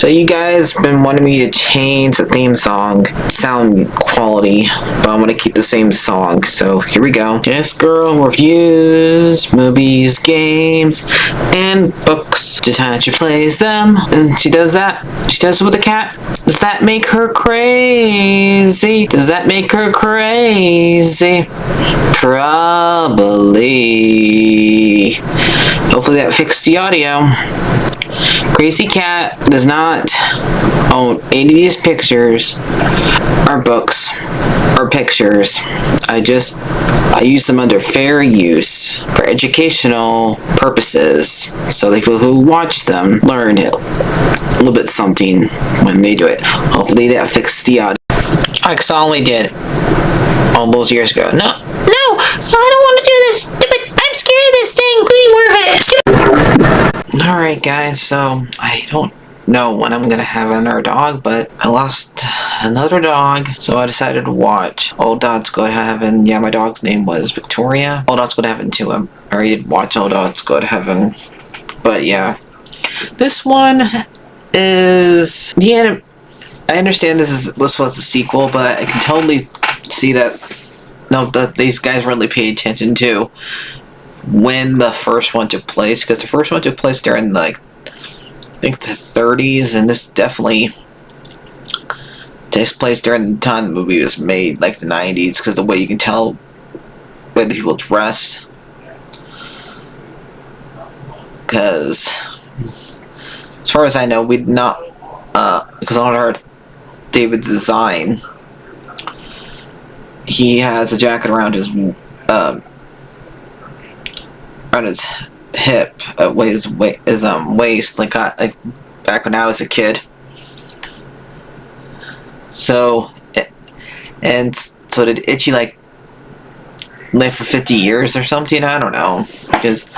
So you guys been wanting me to change the theme song sound quality, but I'm gonna keep the same song. So here we go. This girl reviews movies, games, and books. Just how she plays them, and she does that. She does it with the cat. Does that make her crazy? Does that make her crazy? Probably. Hopefully that fixed the audio. Crazy Cat does not own any of these pictures or books or pictures. I use them under fair use for educational purposes, so the people who watch them learn a little bit something when they do it. Hopefully that fixed the audio. I only did all those years ago. No, I don't want to do this. Stupid. I'm scared of this thing. Please move it. Alright guys, so I don't know when I'm gonna have another dog, but I lost another dog, so I decided to watch Old Dogs Go to Heaven. Yeah, my dog's name was Victoria. Old Dogs Go to Heaven too. I already did watch Old Dogs Go to Heaven, but yeah. This one is the end. I understand this was a sequel, but I can totally see that these guys really paid attention to when the first one took place, because the first one took place during I think the 30s, and this definitely takes place during the time the movie was made, like the 90s, because the way you can tell by the people dress. Because as far as I know, we'd not because on our David's design, he has a jacket around his hip, his waist, like back when I was a kid. So, so did Itchy live for 50 years or something? I don't know, because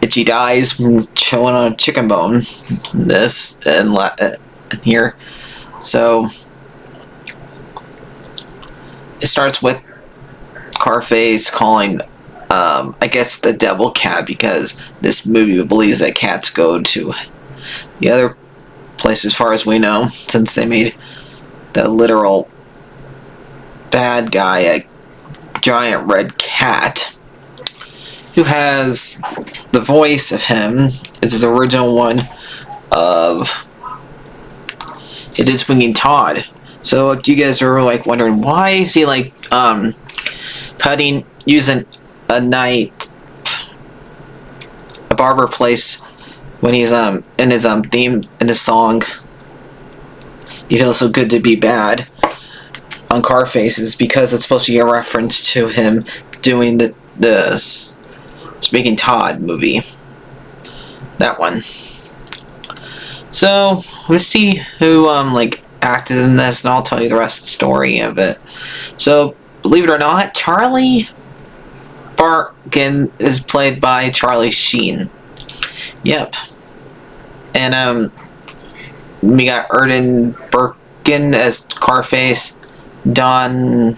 Itchy dies from chewing on a chicken bone. This and here, so it starts with Carface calling, I guess, the devil cat, because this movie believes that cats go to the other place as far as we know, since they made the literal bad guy a giant red cat who has the voice of him. It's his original one of It Is Swinging Todd. So if you guys are wondering why is he using a barber place when he's in his theme in his song "You Feel So Good to Be Bad" on Carfaces, because it's supposed to be a reference to him doing the Speaking Todd movie, that one. So let's see who acted in this, and I'll tell you the rest of the story of it. So believe it or not, Charlie Barkin is played by Charlie Sheen. Yep. And we got Erden Birkin as Carface, Don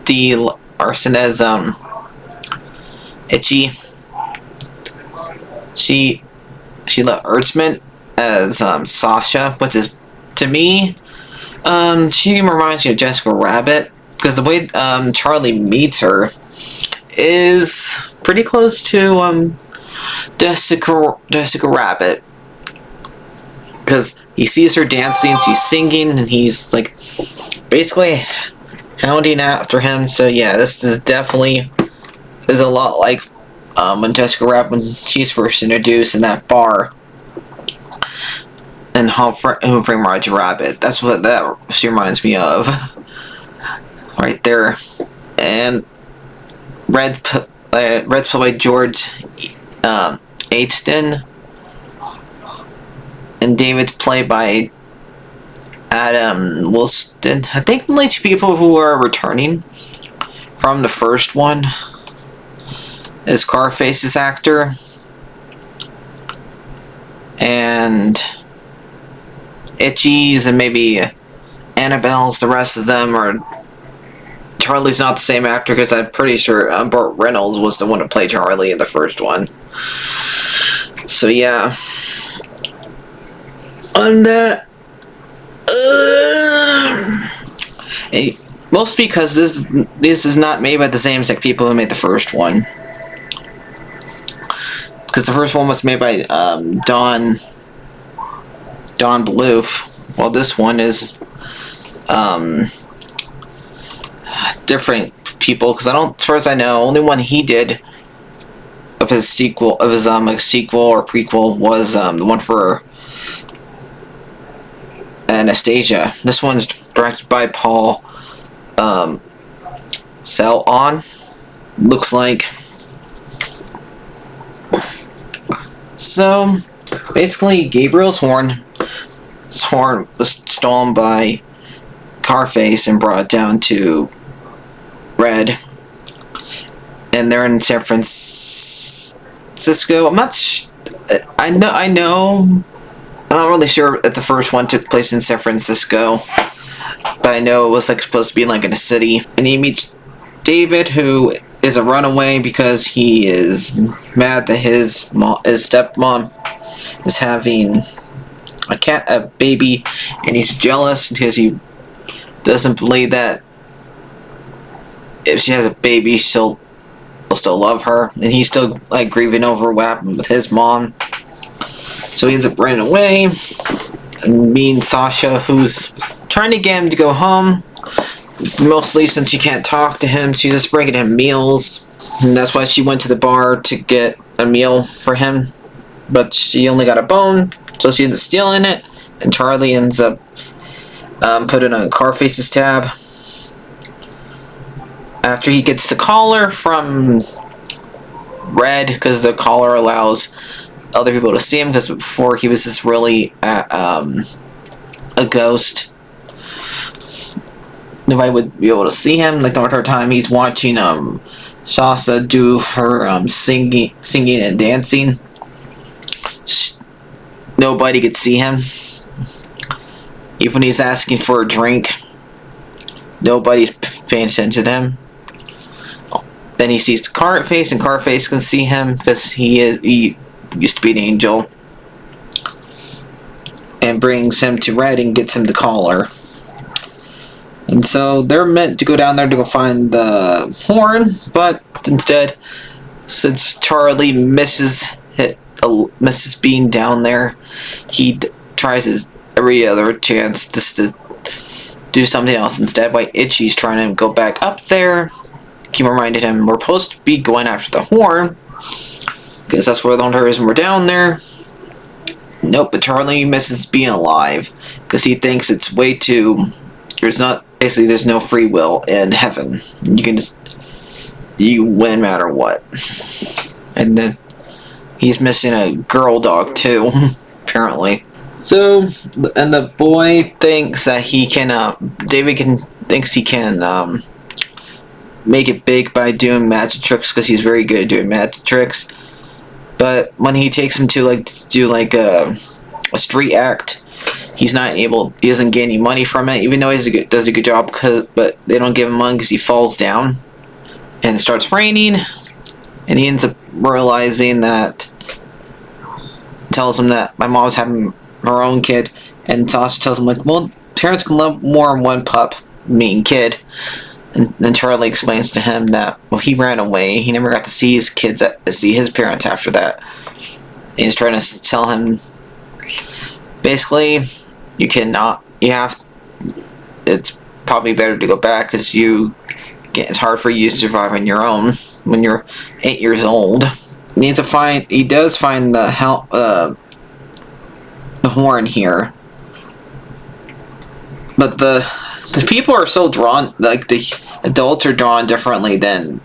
D. Larson as Itchy, Sheila Ertzman as Sasha, which is, to me, she reminds me of Jessica Rabbit, because the way Charlie meets her is pretty close to Jessica Rabbit, because he sees her dancing, she's singing, and he's basically hounding after him. So yeah, this is definitely a lot like when Jessica Rabbit, when she's first introduced in that bar, and Who Framed Roger Rabbit. That's what she reminds me of, right there. And Red's played by George Aidston, and David's played by Adam Wilson. I think the only two people who are returning from the first one is Carface's actor and Itchy's, and maybe Annabelle's. The rest of them are... Charlie's not the same actor, because I'm pretty sure Burt Reynolds was the one who played Charlie in the first one. So yeah. on that. Mostly because this is not made by the same exact people who made the first one. Because the first one was made by Don Bluth. Well, this one is different people. Because as far as I know, only one he did of his sequel or prequel was the one for Anastasia. This one's directed by Paul Celan. Looks like. So basically, Gabriel's horn was stolen by Carface and brought down to Red, and they're in San Francisco. I'm not. I know. I'm not really sure if the first one took place in San Francisco, but I know it was like supposed to be like in a city. And he meets David, who is a runaway because he is mad that his stepmom is having a baby, and he's jealous because he doesn't believe that if she has a baby, he'll still love her, and he's still like grieving over what happened with his mom. So he ends up running away, and meeting Sasha, who's trying to get him to go home. Mostly since she can't talk to him, she's just bringing him meals, and that's why she went to the bar to get a meal for him. But she only got a bone, so she ends up stealing it, and Charlie ends up putting on Carface's tab. After he gets the collar from Red, because the collar allows other people to see him, because before he was just really a ghost. Nobody would be able to see him. Like the entire time he's watching Sasha do her singing and dancing, nobody could see him. Even when he's asking for a drink, nobody's paying attention to him. Then he sees Carface, and Carface can see him because he used to be an angel, and brings him to Red and gets him the collar. And so they're meant to go down there to go find the horn, but instead, since Charlie misses being down there, he tries his every other chance just to do something else instead. While Itchy's trying to go back up there, keep reminding him we're supposed to be going after the horn, because that's where the hunter is when we're down there. Nope, but Charlie misses being alive because he thinks it's way too. There's no free will in heaven. You win no matter what. And then he's missing a girl dog too, apparently. So, and the boy thinks that he can. Thinks he can make it big by doing magic tricks because he's very good at doing magic tricks. But when he takes him to do a street act, he doesn't get any money from it, even though he does a good job. But they don't give him money because he falls down, and it starts raining, and he ends up realizing that. Tells him that my mom's having her own kid, and Sasha tells him well, parents can love more than one pup, mean kid. And then Charlie explains to him that he ran away. He never got to see his parents after that. And he's trying to tell him, basically, it's probably better to go back because it's hard for you to survive on your own when you're 8 years old. He does find the horn here, but the people are so drawn, like the adults are drawn differently than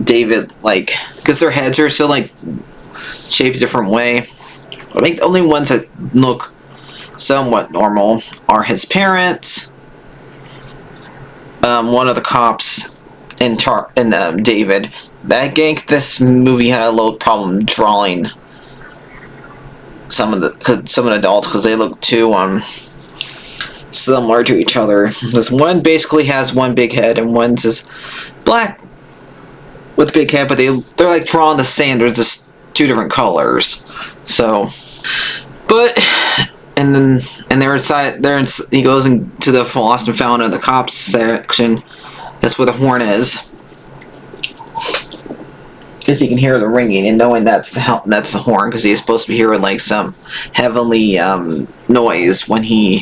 David, because their heads are so shaped a different way. I think the only ones that look somewhat normal are his parents, one of the cops, and David. I think this movie had a little problem drawing some of the adults because they look too similar to each other. This one basically has one big head, and one's just black with a big head, but they're drawn the same. There's just two different colors. So But and they're inside. He goes into the lost and found in the cops section. That's where the horn is. Because he can hear the ringing, and knowing that's the horn, because he's supposed to be hearing like some heavenly noise when he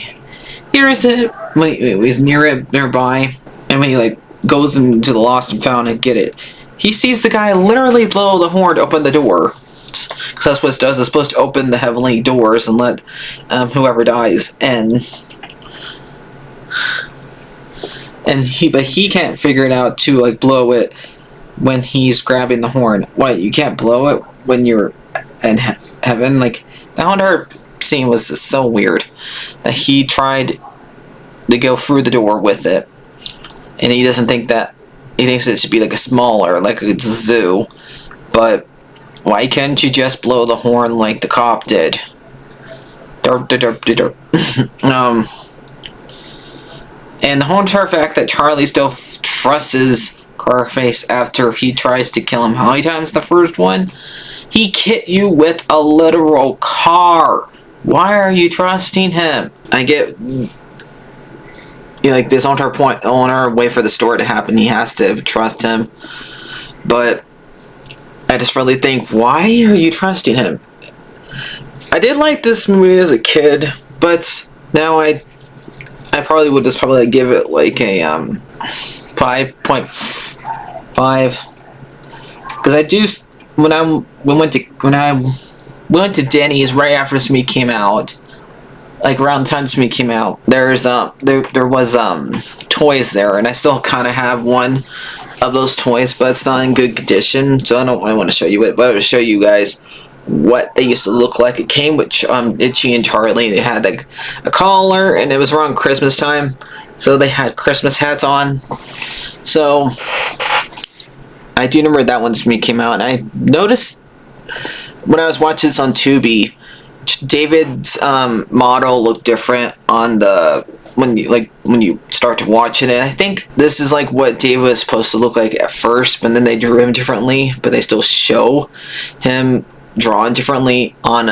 hears it, when he's nearby, and when he like goes into the lost and found and get it, he sees the guy literally blow the horn to open the door, because that's what it does. It's supposed to open the heavenly doors and let whoever dies in. But he can't figure it out to like blow it when he's grabbing the horn. What, you can't blow it when you're in heaven? Like, the entire scene was so weird that he tried to go through the door with it, and he doesn't think that, he thinks it should be like a smaller, like a zoo. But why can't you just blow the horn like the cop did? And the whole entire fact that Charlie still trusts Carface after he tries to kill him how many times the first one? He hit you with a literal car. Why are you trusting him? I get, like, this entire point, on our way for the story to happen, he has to trust him. But I just really think, why are you trusting him? I did like this movie as a kid, but now I probably would just probably give it like a 5.5, because I do, when we went to Denny's right after this movie came out, like around the time this movie came out, there was toys there, and I still kind of have one of those toys, but it's not in good condition, so I don't really want to show you it, but I will show you guys what they used to look like. It came with Itchy and Charlie. They had like a collar, and it was around Christmas time, so they had Christmas hats on. So I do remember that when this movie came out, and I noticed when I was watching this on Tubi, David's model looked different on the when you start to watch it, and I think this is like what David was supposed to look like at first, but then they drew him differently, but they still show him drawn differently on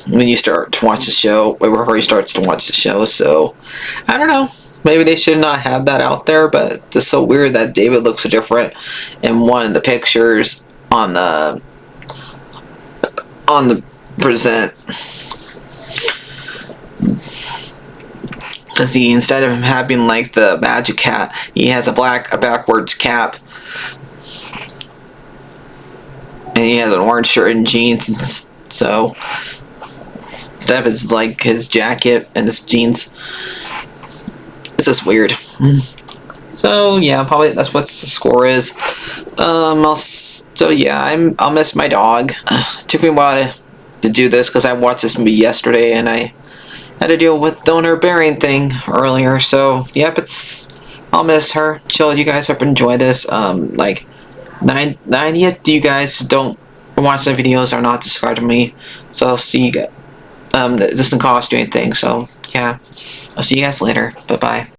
when you start to watch the show, before he starts to watch the show. So I don't know, maybe they should not have that out there, but it's just so weird that David looks so different in one of the pictures on the present, because instead of him having like the magic hat, he has a backwards cap, and he has an orange shirt and jeans. So instead of his like his jacket and his jeans, it's just weird. So yeah, probably that's what the score is. I'll miss my dog. It took me a while to do this because I watched this movie yesterday and I had to deal with the donor bearing thing earlier. So yep, I'll miss her. So you guys hope you enjoy this. Like 90 of you guys don't watch the videos are not subscribed to me. So I'll see you guys. This doesn't cost you anything. So yeah, I'll see you guys later. Bye bye.